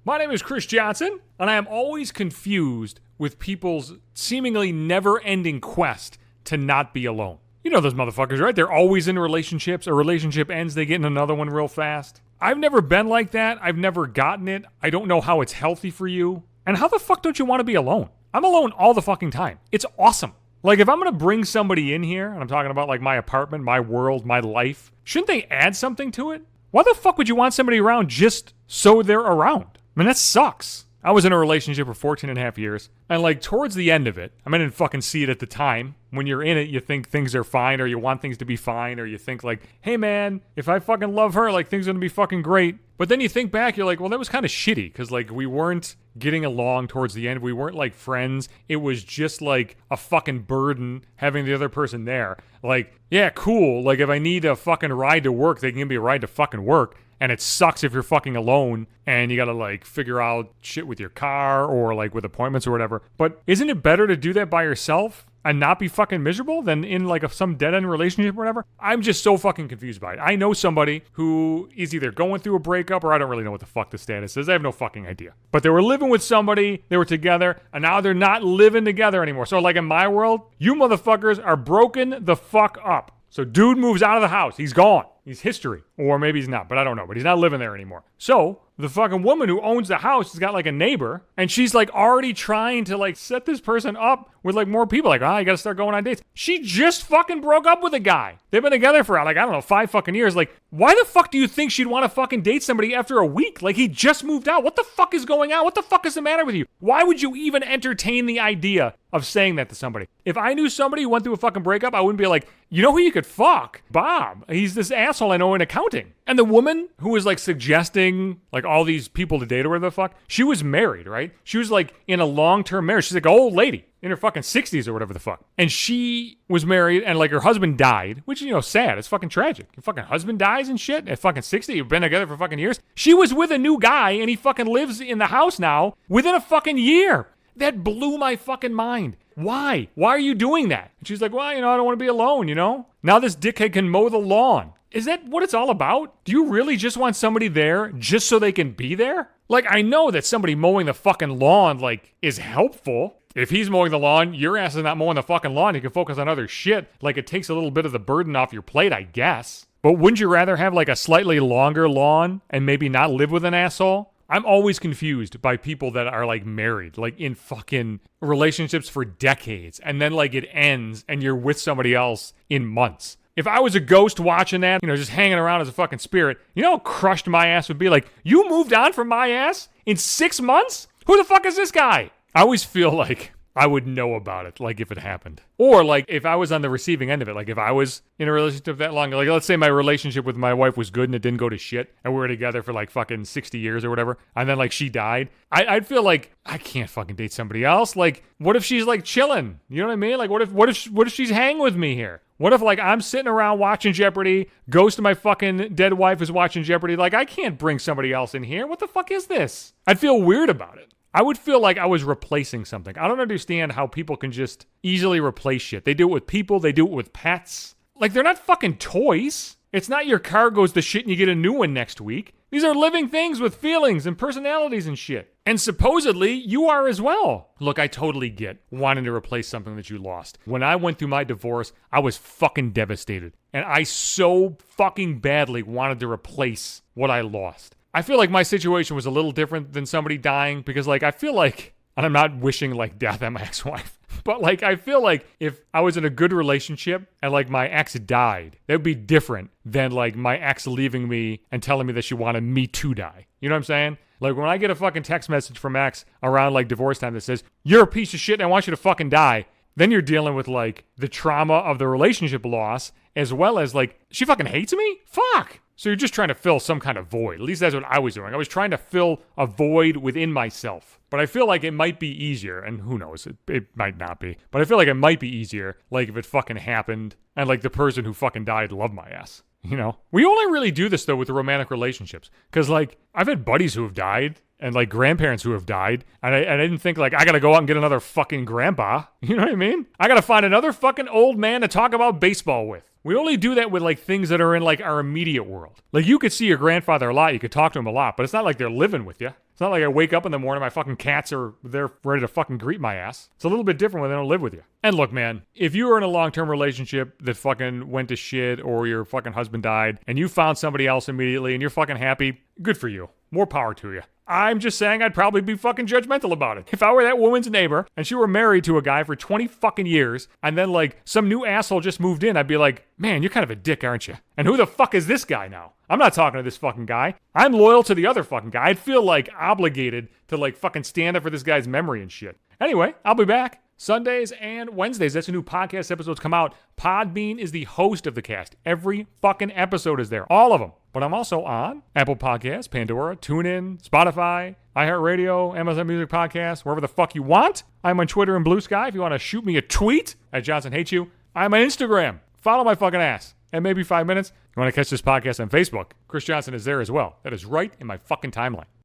My name is Chris Johnson, and I am always confused with people's seemingly never-ending quest to not be alone. You know those motherfuckers, right? They're always in relationships. A relationship ends, they get in another one real fast. I've never been like that. I've never gotten it. I don't know how it's healthy for you. And how the fuck don't you want to be alone? I'm alone all the fucking time. It's awesome. Like, if I'm going to bring somebody in here, and I'm talking about like my apartment, my world, my life, shouldn't they add something to it? Why the fuck would you want somebody around just so they're around? I mean, that sucks. I was in a relationship for 14 and a half years, and like towards the end of it, I didn't fucking see it at the time. When you're in it, you think things are fine, or you want things to be fine, or you think like, hey man, if I fucking love her, like things are gonna be fucking great. But then you think back, you're like, well, that was kind of shitty, because like we weren't getting along towards the end. We weren't like friends. It was just like a fucking burden having the other person there. Like, yeah, cool. Like if I need a fucking ride to work, they can give me a ride to fucking work. And it sucks if you're fucking alone and you gotta like figure out shit with your car or like with appointments or whatever. But isn't it better to do that by yourself and not be fucking miserable than in like some dead-end relationship or whatever? I'm just so fucking confused by it. I know somebody who is either going through a breakup or I don't really know what the fuck the status is. I have no fucking idea. But they were living with somebody, they were together, and now they're not living together anymore. So like in my world, you motherfuckers are broken the fuck up. So dude moves out of the house. He's gone. He's history. Or maybe he's not, but I don't know. But he's not living there anymore. So the fucking woman who owns the house has got like a neighbor, and she's like already trying to like set this person up with like more people. Like, you gotta start going on dates. She just fucking broke up with a guy. They've been together for like, I don't know, 5 fucking years. Like, why the fuck do you think she'd want to fucking date somebody after a week? Like, he just moved out. What the fuck is going on? What the fuck is the matter with you? Why would you even entertain the idea of saying that to somebody? If I knew somebody who went through a fucking breakup, I wouldn't be like, you know who you could fuck? Bob. He's this asshole I know in accounting. And the woman who was like suggesting like all these people to date or whatever the fuck, she was married, right? She was like in a long-term marriage. She's like an old lady in her fucking 60s or whatever the fuck. And she was married and like her husband died, which, you know, sad. It's fucking tragic. Your fucking husband dies and shit at fucking 60. You've been together for fucking years. She was with a new guy and he fucking lives in the house now within a fucking year. That blew my fucking mind. Why? Why are you doing that? And she's like, well, you know, I don't want to be alone, you know? Now this dickhead can mow the lawn. Is that what it's all about? Do you really just want somebody there just so they can be there? Like, I know that somebody mowing the fucking lawn, like, is helpful. If he's mowing the lawn, your ass is not mowing the fucking lawn. You can focus on other shit. Like, it takes a little bit of the burden off your plate, I guess. But wouldn't you rather have, like, a slightly longer lawn and maybe not live with an asshole? I'm always confused by people that are like married, like in fucking relationships for decades, and then like it ends and you're with somebody else in months. If I was a ghost watching that, you know, just hanging around as a fucking spirit, you know how crushed my ass would be? Like, you moved on from my ass in 6 months? Who the fuck is this guy? I always feel like I would know about it, like if it happened. Or like if I was on the receiving end of it, like if I was in a relationship that long, like let's say my relationship with my wife was good and it didn't go to shit and we were together for like fucking 60 years or whatever, and then like she died, I'd feel like I can't fucking date somebody else. Like, what if she's like chilling? You know what I mean? Like, what if she's hanging with me here? What if like I'm sitting around watching Jeopardy, ghost of my fucking dead wife is watching Jeopardy, like I can't bring somebody else in here. What the fuck is this? I'd feel weird about it. I would feel like I was replacing something. I don't understand how people can just easily replace shit. They do it with people. They do it with pets. Like, they're not fucking toys. It's not your car goes to shit and you get a new one next week. These are living things with feelings and personalities and shit. And supposedly, you are as well. Look, I totally get wanting to replace something that you lost. When I went through my divorce, I was fucking devastated. And I so fucking badly wanted to replace what I lost. I feel like my situation was a little different than somebody dying because, like, I feel like, and I'm not wishing, like, death at my ex-wife, but, like, I feel like if I was in a good relationship and, like, my ex died, that would be different than, like, my ex leaving me and telling me that she wanted me to die. You know what I'm saying? Like, when I get a fucking text message from ex around, like, divorce time that says, you're a piece of shit and I want you to fucking die, then you're dealing with, like, the trauma of the relationship loss as well as, like, she fucking hates me? Fuck! So you're just trying to fill some kind of void. At least that's what I was doing. I was trying to fill a void within myself. But I feel like it might be easier, and who knows, it might not be. But I feel like it might be easier, like if it fucking happened, and like the person who fucking died loved my ass. You know? We only really do this, though, with the romantic relationships. Because, like, I've had buddies who have died, and like grandparents who have died. And I didn't think like, I got to go out and get another fucking grandpa. You know what I mean? I got to find another fucking old man to talk about baseball with. We only do that with like things that are in like our immediate world. Like you could see your grandfather a lot. You could talk to him a lot, but it's not like they're living with you. It's not like I wake up in the morning, my fucking cats are there ready to fucking greet my ass. It's a little bit different when they don't live with you. And look, man, if you were in a long-term relationship that fucking went to shit or your fucking husband died and you found somebody else immediately and you're fucking happy, good for you. More power to you. I'm just saying I'd probably be fucking judgmental about it. If I were that woman's neighbor and she were married to a guy for 20 fucking years and then like some new asshole just moved in, I'd be like, man, you're kind of a dick, aren't you? And who the fuck is this guy now? I'm not talking to this fucking guy. I'm loyal to the other fucking guy. I'd feel like obligated to like fucking stand up for this guy's memory and shit. Anyway, I'll be back. Sundays and Wednesdays, that's when new podcast episodes come out. Podbean is the host of the cast. Every fucking episode is there. All of them. But I'm also on Apple Podcasts, Pandora, TuneIn, Spotify, iHeartRadio, Amazon Music Podcasts, wherever the fuck you want. I'm on Twitter and Blue Sky if you want to shoot me a tweet at Johnson Hates You. I'm on Instagram. Follow my fucking ass. And maybe 5 minutes. You want to catch this podcast on Facebook? Chris Johnson is there as well. That is right in my fucking timeline.